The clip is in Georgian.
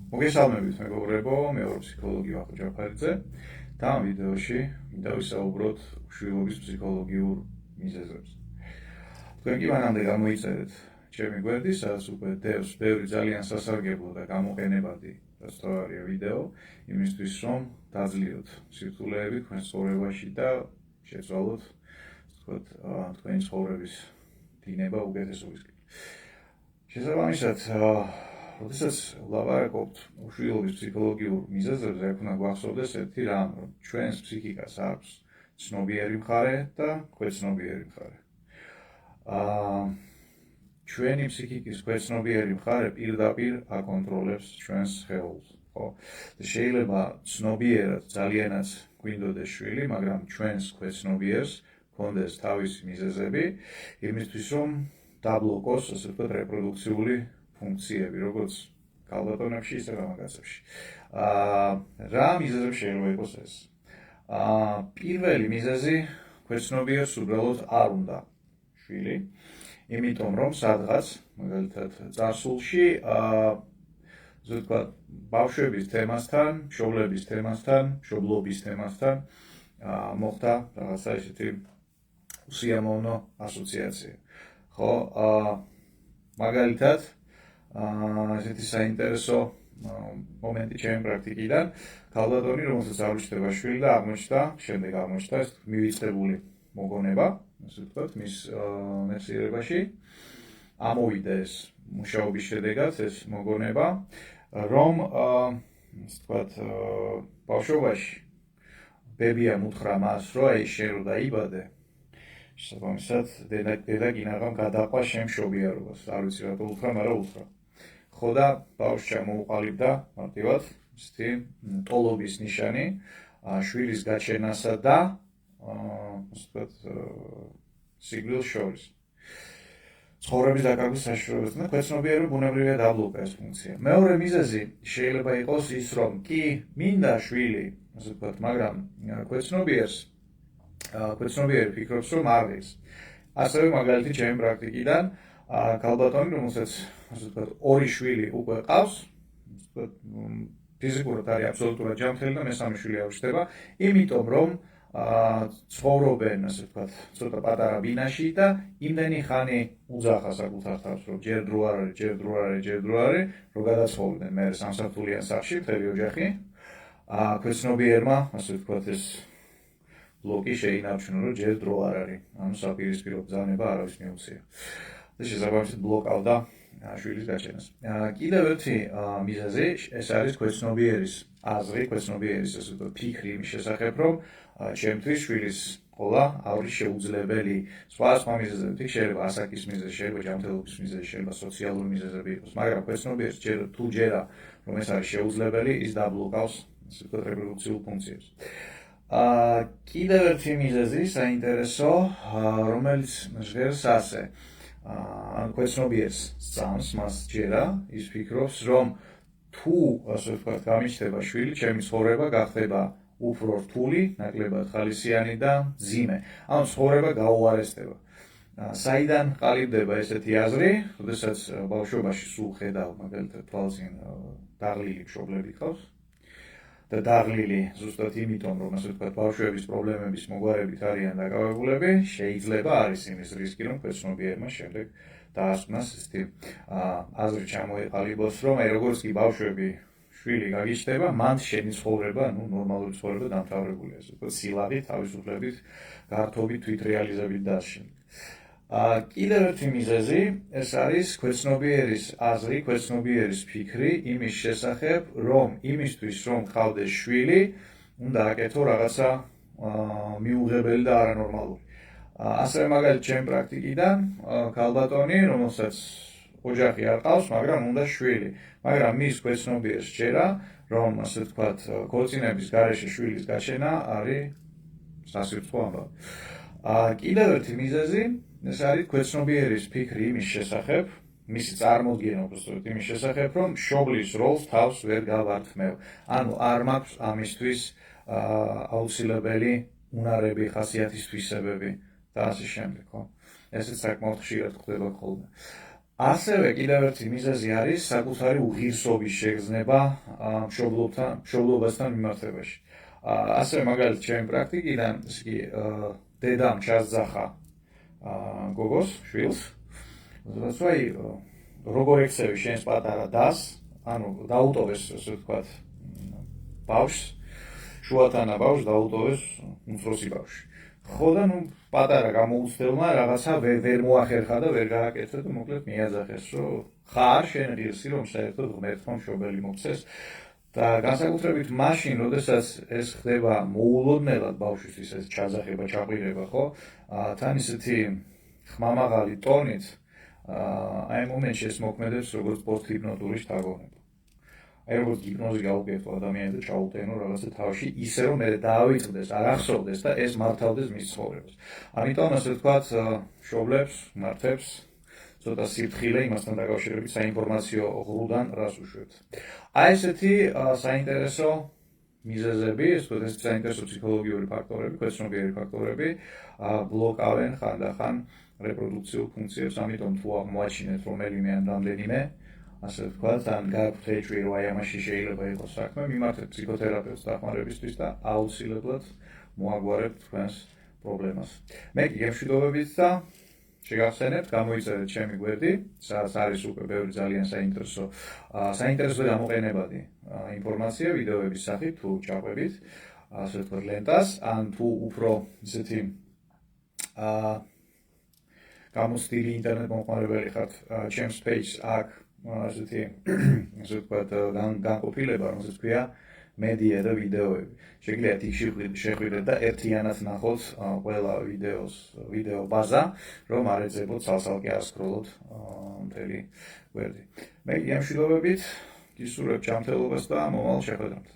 მოგესალმებით მეგობრებო, მე ვარ ფსიქოლოგი ვახტანგ ჯაფარიძე და ამ ვიდეოში მინდა ვისაუბროთ უშვილობის ფსიქოლოგიურ მიზეზებს. თქვენ კი მანამდე გამოიწერეთ ჩემი გვერდი, სადაც უკვე დევს ბევრი ძალიან სასარგებლო და გამოყენებადი სწორია ვიდეო, იმისთვის რომ დაძლიოთ სირთულეები თქვენ ცხოვრებაში და შეცვალოთ თქვენი ცხოვრების დინება უკეთესობისკენ. შესაბამისად, როდესაც ვლაპარაკობთ უშვილობის ფსიქოლოგიურ მიზეზებზე, აქ უნდა გვახსოვდეს ერთი რამ, რომ ჩვენს ფსიქიკას აქვს ცნობიერი მხარე და ქვეცნობიერი მხარე. ჩვენი ფსიქიკის ქვეცნობიერი მხარე პირდაპირ აკონტროლებს ჩვენს სხეულს, ხო? შეიძლება ცნობიერად ძალიანაც გვინდოდეს შვილი, მაგრამ ჩვენს ქვეცნობიერს ჰქონდეს თავისი მიზეზები, იმისთვის რომ დაბლოკოს, ასე ვთქვათ, რეპროდუქციული ფუნქციები, როგორც ქალბატონებში, ისე მამაკაცებში. რა მიზეზები შეიძლება იყოს ეს? პირველი მიზეზი ქვეცნობიერს უბრალოდ არ უნდა შვილი, იმიტომ რომ სადღაც, მაგალითად, წარსულში, ასე ვთქვათ, ბავშვების თემასთან, მშობლების თემასთან, მშობლობის თემასთან მოხდა რაღაცა ისეთი უსიამოვნო ასოციაცია. ხო, მაგალითად, ესეთი საინტერესო მომენტი ჩემი პრაქტიკიდან, ქალბატონი, რომელსაც აღნიშნება შვილი და შემდეგ აღმოჩნდა ეს მივიწყებული მოგონება, ასე ვთქვათ, მის მეცნიერებაში. ამოვიდა ეს მუშაობის შედეგად, ეს მოგონება, რომ, ასე ვთქვათ, ბავშვობაში ბებიამ უთხრა მას, რომ აი შენ რო დაიბადე, შესაბამისად, დედა გინაღამ გადაყვა შენ მშობიარობას. არ ვიცი რატო უთხრა, მაგრამ უთხრა. ხო და ბავშვს ჩამოუყალიბდა მარტივად ისეთი ტოლობის ნიშანი შვილის გაჩენასა და ასე ვთქვათ, სიკვდილს შორის. ცხოვრების დაკარგვის საშუალებასთან და ქვეცნობიერება ბუნებრივია დაბლოკა ეს ფუნქცია. მეორე მიზეზი შეიძლება იყოს ის, რომ კი მინდა შვილი, ასე ვთქვათ, მაგრამ ქვეცნობიერი ფიქრობს, რომ არ ღირს. ასევე მაგალითი ჩემი პრაქტიკიდან, ქალბატონი, რომელსაც ასე ვთქვათ, ორი შვილი უკვე ყავს, ასე ვთქვათ, ფიზიკურად არის აბსოლუტურად ჯანმრთელი და მესამე შვილი არ ვრცდება, იმიტომ რომ ცხოვრობენ, ასე ვთქვათ, ცოტა პატარა ბინაში და იმდენი ხანი უძახა საკუთარ თავს, რომ ჯერ დრო არ არის, რომ გადაცხოვრდნენ მე სამსართულიან სახლში, მთელი ოჯახი. ქვეცნობიერმა, ასე ვთქვათ, ეს ბლოკი შეინარჩუნა, რომ ჯერ დრო არ არის, ანუ საპირისპირო ბრძანება არავის მიუწია. და შესაბამისად ბლოკავდა შვილის გაჩენას. კიდევ ერთი მიზეზი, ეს არის ქვეცნობიერის აზრი, ქვეცნობიერის, ასე ვთქვათ, ფიქრი იმის შესახებ, რომ ჩემთვის შვილის ყოლა არის შეუძლებელი. სხვა მიზეზები, შეიძლება ასაკის მიზეზი, შეიძლება ჯანმრთელობის მიზეზი, შეიძლება სოციალური მიზეზები იყოს, მაგრამ ქვეცნობიერს თუ ჯერა, რომ ეს არის შეუძლებელი, ის დაბლოკავს, ასე ვთქვათ, რეპროდუქციულ ფუნქციებს. კიდევ ერთი მიზეზი საინტერესო, რომელიც ჟღერს ასე. ქვეცნობიერს სწამს, მას ჯერა, ის ფიქრობს, რომ თუ, ასე ვთქვათ, გამიჩნდება შვილი, ჩემი ცხოვრება გახდება უფრო რთული, ნაკლებად ხალისიანი და მძიმე. ანუ ცხოვრება გაუარესდება. საიდან ყალიბდება ესეთი აზრი, როდესაც ბავშვობაში სულ ხედავ, მაგალითად, თვალწინ დაღლილი მშობლები ყავს. და დაღლილი ზუსტად იმიტომ, რომ ასე ვთქვათ, ბავშვების პრობლემების მოგვარებით არიან დაკავებულები, შეიძლება არის იმის რისკი, რომ ქვეცნობიერმა შემდეგ დაასკვნას ესეთი აზრი ჩამოეყალიბოს, რომ აი როგორც კი ბავშვები შვილი გაგიჩნდება, მან შენი ცხოვრება, ნორმალური ცხოვრება დამთავრებულია, ასე ვთქვათ, სილაღით, თავისუფლებით, გართობით, თვითრეალიზებით და ასე შემდეგ. კიდევ ერთი მიზეზი, ეს არის ქვეცნობიერის აზრი, ქვეცნობიერის ფიქრი იმის შესახებ, რომ იმისთვის, რომ ყავდეს შვილი, უნდა აკეთო რაღაცა მიუღებელი და არანორმალური. ასევე მაგალითად ჩემი პრაქტიკიდან, ქალბატონი, რომელსაც ოჯახი არ ყავს, მაგრამ უნდა შვილი. მაგრამ მის ქვეცნობიერს ჯერა, რომ ასე ვთქვათ, ქორწინების გარეშე შვილის გაჩენა არის სასირცხო ამბავი. კიდევ ერთი მიზეზი, ეს არის ქვეცნობიერის ფიქრი იმის შესახებ, მისი წარმოდგენა უბრალოდ იმის შესახებ, რომ მშობლის როლს თავს ვერ გავართმევ. ანუ არ მაქვს ამისთვის აუცილებელი უნარები, ხასიათის თვისებები და ასე შემდეგ, ხო? ესეც საკმაოდ ხშირად ხდება ხოლმე. ასევე კიდევ ერთი მიზეზი არის საკუთარი უღირსობის შეგრძნება მშობლობასთან მიმართებაში. ასევე მაგალითად ჩემი პრაქტიკიდან ის კი დედამ ჩასძახა გოგოს შვილს. ზოგადად როგორ ექცევი შენს პატარა დას, ანუ დაუტოვეს ასე ვთქვათ ბავშვს, შუათანა ბავშვს დაუტოვეს უმცროსი ბავშვი. ხო და პატარა გამოუცდელმა რაღაცა ვერ მოახერხა და ვერ გააკეთა და მოკლედ მიაძახეს, რომ ხარ შენ ღირსი, რომ საერთოდ ღმერთმა მშობელი მოგცეს. და განსაკუთრებით მაშინ, როდესაც ეს ხდება მოულოდნელად ბავშვისთვის ეს ჩაძახება, ჩაყვირება, ხო? თან ისეთი ხმამაღალი ტონით, აი ამ მომენტში ეს მოქმედებს როგორც პოსტჰიპნოტური შთაგონება. აი როგორც ჰიპნოზი გაუგებთო ადამიანს და ჩაუტენო რაღაცა თავში, ისე რომ მე დაავიწყდეს, არ ახსოვდეს და ეს მართავდეს მის ცხოვრებას. ამიტომ ასე ვთქვათ, მშობლებს, მართებს ცოტა სიფრთხილე იმასთან დაკავშირებით საინფორმაციო ღრუდან რას უშვებთ. აი ესეთი საინტერესო მიზეზები, ეს საინტერესო ფსიქოლოგიური ფაქტორები, ქვეცნობიერი ფაქტორები ბლოკავენ ხანდახან რეპროდუქციულ ფუნქციებს, ამიტომ თუ აღმოაჩინეთ რომელიმე ან რამდენიმე, ასე ვთქვათ, ან გაქვთ ეჭვი, რომ აი ამაში შეიძლება იყოს საქმე, მიმართეთ ფსიქოთერაპევტს დახმარებისთვის და აუცილებლად მოაგვარებთ თქვენს პრობლემას. მე კი გემშვიდობებით და შეგახსენებთ, გამოიწერეთ ჩემი გვერდი, სადაც არის უკვე ბევრი ძალიან საინტერესო და გამოყენებადი ინფორმაცია ვიდეოების სახით თუ ჩაყვებით, ასე ვთქვათ, ლენტას, ან თუ უფრო ისეთი გამოცდილი ინტერნეტ მომხმარებელი ხართ, ჩემს page-ს აქ ასეთი ასე ვთქვათ, განყოფილება, რომელსაც ქვია მედია და ვიდეოები. შეგიძლიათ იქ შეხვიდეთ და ერთიანად ნახოთ ყველა ვიდეო ბაზა, რომ არ ეძებოთ ცალ-ცალკე ასკროლოთ მთელი გვერდი. მე გემშვიდობებით, გისურვებთ ჯანმრთელობას და მომავალ შეხვედრამდე.